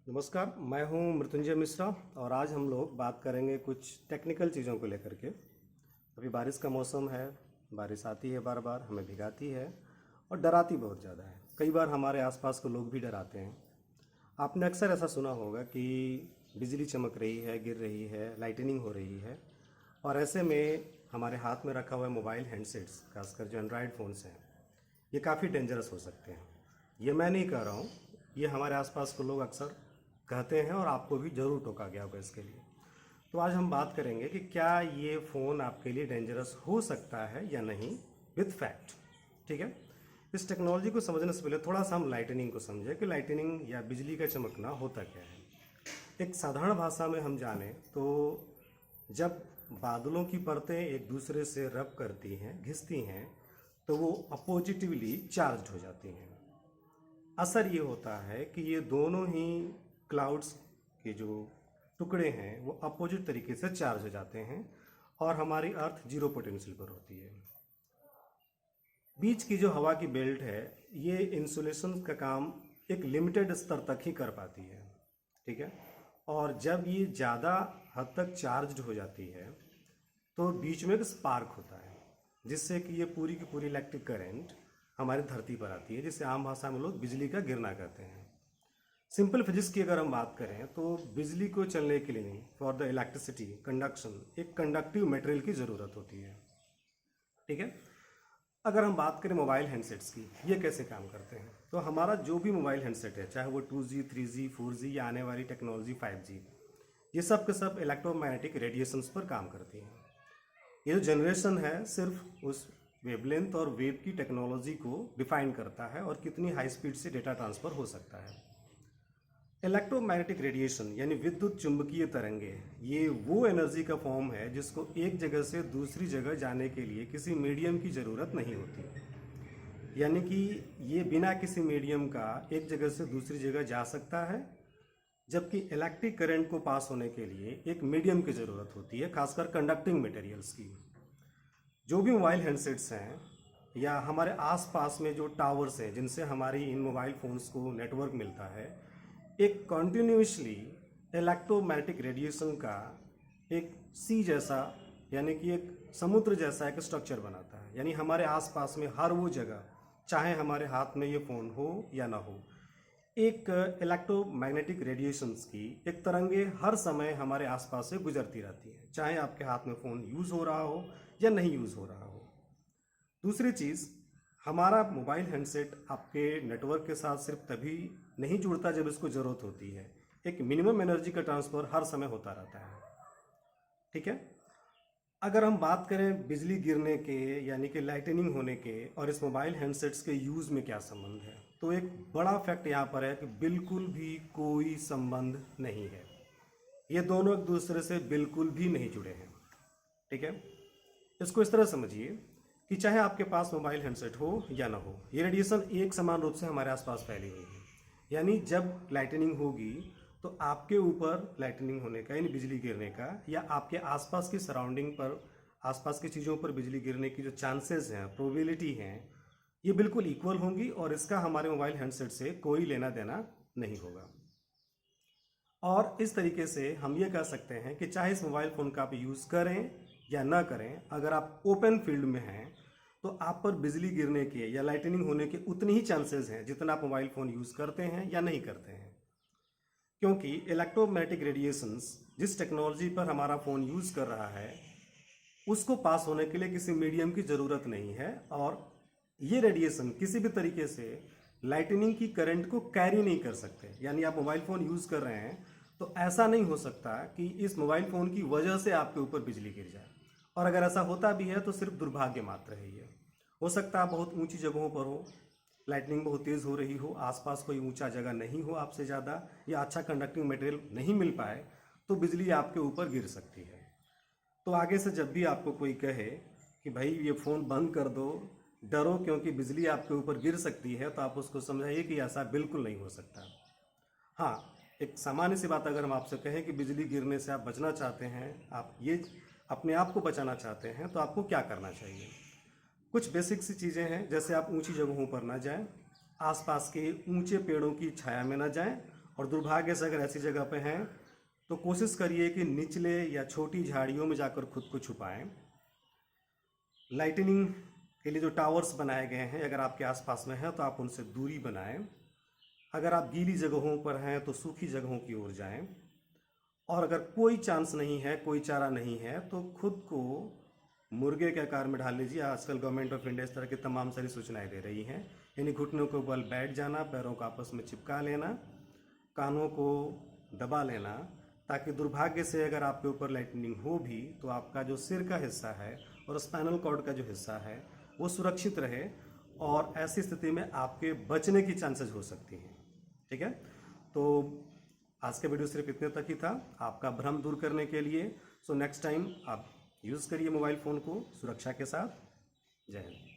नमस्कार, मैं हूं मृत्युंजय मिश्रा और आज हम लोग बात करेंगे कुछ टेक्निकल चीज़ों को लेकर के। अभी बारिश का मौसम है, बारिश आती है बार बार, हमें भिगाती है और डराती बहुत ज़्यादा है। कई बार हमारे आसपास के लोग भी डराते हैं। आपने अक्सर ऐसा सुना होगा कि बिजली चमक रही है, गिर रही है, लाइटनिंग हो रही है और ऐसे में हमारे हाथ में रखा हुआ मोबाइल हैंडसेट्स, खासकर जो एंड्रॉयड फ़ोन्स हैं, ये काफ़ी डेंजरस हो सकते हैं। ये मैं नहीं कह रहा हूँ, ये हमारे आसपास के लोग अक्सर कहते हैं और आपको भी ज़रूर टोका गया होगा इसके लिए। तो आज हम बात करेंगे कि क्या ये फ़ोन आपके लिए डेंजरस हो सकता है या नहीं, विथ फैक्ट। ठीक है। इस टेक्नोलॉजी को समझने से पहले थोड़ा सा हम लाइटनिंग को समझें कि लाइटनिंग या बिजली का चमकना होता क्या है। एक साधारण भाषा में हम जाने तो जब बादलों की परतें एक दूसरे से रब करती हैं, घिसती हैं, तो वो अपोजिटिवली चार्ज हो जाती हैं। असर ये होता है कि ये दोनों ही क्लाउड्स के जो टुकड़े हैं वो अपोजिट तरीके से चार्ज हो जाते हैं और हमारी अर्थ जीरो पोटेंशियल पर होती है। बीच की जो हवा की बेल्ट है ये इंसुलेशन का काम एक लिमिटेड स्तर तक ही कर पाती है। ठीक है। और जब ये ज़्यादा हद तक चार्ज्ड हो जाती है तो बीच में एक स्पार्क होता है जिससे कि ये पूरी की पूरी इलेक्ट्रिक करंट हमारी धरती पर आती है, जिसे आम भाषा में लोग बिजली का गिरना कहते हैं। सिंपल फिजिक्स की अगर हम बात करें तो बिजली को चलने के लिए, फॉर द इलेक्ट्रिसिटी कंडक्शन, एक कंडक्टिव मटेरियल की ज़रूरत होती है। ठीक है। अगर हम बात करें मोबाइल हैंडसेट्स की, ये कैसे काम करते हैं, तो हमारा जो भी मोबाइल हैंडसेट है, चाहे वो 2G 3G 4G या आने वाली टेक्नोलॉजी 5G, ये सब के सब इलेक्ट्रोमैग्नेटिक रेडिएशंस पर काम करती हैं। ये जो जनरेशन है सिर्फ उस वेवलेंथ और वेव की टेक्नोलॉजी को डिफाइन करता है और कितनी हाई स्पीड से डेटा ट्रांसफ़र हो सकता है। इलेक्ट्रोमैग्नेटिक रेडिएशन यानी विद्युत चुंबकीय तरंगे, ये वो एनर्जी का फॉर्म है जिसको एक जगह से दूसरी जगह जाने के लिए किसी मीडियम की ज़रूरत नहीं होती। यानी कि ये बिना किसी मीडियम का एक जगह से दूसरी जगह जा सकता है, जबकि इलेक्ट्रिक करंट को पास होने के लिए एक मीडियम की ज़रूरत होती है, खासकर कंडक्टिंग मटेरियल्स की। जो भी मोबाइल हैंडसेट्स हैं या हमारे आसपास में जो टावर्स हैं जिनसे हमारी इन मोबाइल फ़ोन्स को नेटवर्क मिलता है, एक कॉन्टिन्यूसली इलेक्ट्रोमैग्नेटिक रेडिएशन का एक सी जैसा, यानी कि एक समुद्र जैसा एक स्ट्रक्चर बनाता है। यानी हमारे आसपास में हर वो जगह, चाहे हमारे हाथ में ये फ़ोन हो या ना हो, एक इलेक्ट्रोमैग्नेटिक रेडिएशंस की एक तरंगे हर समय हमारे आसपास से गुजरती रहती है, चाहे आपके हाथ में फ़ोन यूज़ हो रहा हो या नहीं यूज़ हो रहा हो। दूसरी चीज़, हमारा मोबाइल हैंडसेट आपके नेटवर्क के साथ सिर्फ तभी नहीं जुड़ता जब इसको ज़रूरत होती है। एक मिनिमम एनर्जी का ट्रांसफ़र हर समय होता रहता है। ठीक है। अगर हम बात करें बिजली गिरने के यानी कि लाइटनिंग होने के और इस मोबाइल हैंडसेट्स के यूज़ में क्या संबंध है, तो एक बड़ा फैक्ट यहाँ पर है कि बिल्कुल भी कोई संबंध नहीं है। ये दोनों एक दूसरे से बिल्कुल भी नहीं जुड़े हैं। ठीक है। इसको इस तरह समझिए कि चाहे आपके पास मोबाइल हैंडसेट हो या ना हो, ये रेडिएशन एक समान रूप से हमारे आसपास फैली हुई है। यानी जब लाइटनिंग होगी तो आपके ऊपर लाइटनिंग होने का यानी बिजली गिरने का या आपके आसपास की सराउंडिंग पर, आसपास की चीज़ों पर बिजली गिरने की जो चांसेस हैं, प्रोबेबिलिटी हैं, ये बिल्कुल इक्वल होंगी और इसका हमारे मोबाइल हैंडसेट से कोई लेना देना नहीं होगा। और इस तरीके से हम ये कह सकते हैं कि चाहे इस मोबाइल फ़ोन का आप यूज़ करें या ना करें, अगर आप ओपन फील्ड में हैं तो आप पर बिजली गिरने के या लाइटनिंग होने के उतने ही चांसेस हैं जितना आप मोबाइल फ़ोन यूज़ करते हैं या नहीं करते हैं। क्योंकि इलेक्ट्रोमैग्नेटिक रेडिएशंस जिस टेक्नोलॉजी पर हमारा फ़ोन यूज़ कर रहा है उसको पास होने के लिए किसी मीडियम की ज़रूरत नहीं है और ये रेडिएशन किसी भी तरीके से लाइटनिंग की करंट को कैरी नहीं कर सकते। यानी आप मोबाइल फ़ोन यूज़ कर रहे हैं तो ऐसा नहीं हो सकता कि इस मोबाइल फ़ोन की वजह से आपके ऊपर बिजली गिर जाए, और अगर ऐसा होता भी है तो सिर्फ दुर्भाग्य मात्र है ये। हो सकता है बहुत ऊंची जगहों पर हो, लाइटनिंग बहुत तेज़ हो रही हो, आसपास कोई ऊंचा जगह नहीं हो आपसे ज़्यादा, या अच्छा कंडक्टिंग मटेरियल नहीं मिल पाए तो बिजली आपके ऊपर गिर सकती है। तो आगे से जब भी आपको कोई कहे कि भाई ये फ़ोन बंद कर दो, डरो क्योंकि बिजली आपके ऊपर गिर सकती है, तो आप उसको समझाइए कि ऐसा बिल्कुल नहीं हो सकता। हाँ, एक सामान्य सी बात अगर हम आपसे कहें कि बिजली गिरने से आप बचना चाहते हैं, आप ये अपने आप को बचाना चाहते हैं, तो आपको क्या करना चाहिए। कुछ बेसिक सी चीज़ें हैं, जैसे आप ऊंची जगहों पर ना जाएं, आसपास के ऊंचे पेड़ों की छाया में ना जाएं और दुर्भाग्य से अगर ऐसी जगह पे हैं तो कोशिश करिए कि निचले या छोटी झाड़ियों में जाकर खुद को छुपाएं। लाइटनिंग के लिए जो टावर्स बनाए गए हैं अगर आपके आसपास में हैं तो आप उनसे दूरी बनाएं। अगर आप गीली जगहों पर हैं तो सूखी जगहों की ओर जाएं। और अगर कोई चांस नहीं है, कोई चारा नहीं है, तो खुद को मुर्गे के आकार में ढाल लीजिए। आजकल गवर्नमेंट ऑफ इंडिया इस तरह की तमाम सारी सूचनाएं दे रही हैं। यानी घुटनों के बल बैठ जाना, पैरों को आपस में चिपका लेना, कानों को दबा लेना, ताकि दुर्भाग्य से अगर आपके ऊपर लाइटनिंग हो भी तो आपका जो सिर का हिस्सा है और स्पाइनल कॉर्ड का जो हिस्सा है वो सुरक्षित रहे, और ऐसी स्थिति में आपके बचने की चांसेस हो सकती हैं। ठीक है, तो आज का वीडियो सिर्फ इतने तक ही था, आपका भ्रम दूर करने के लिए। सो नेक्स्ट टाइम आप यूज़ करिए मोबाइल फ़ोन को सुरक्षा के साथ। जय हिंद।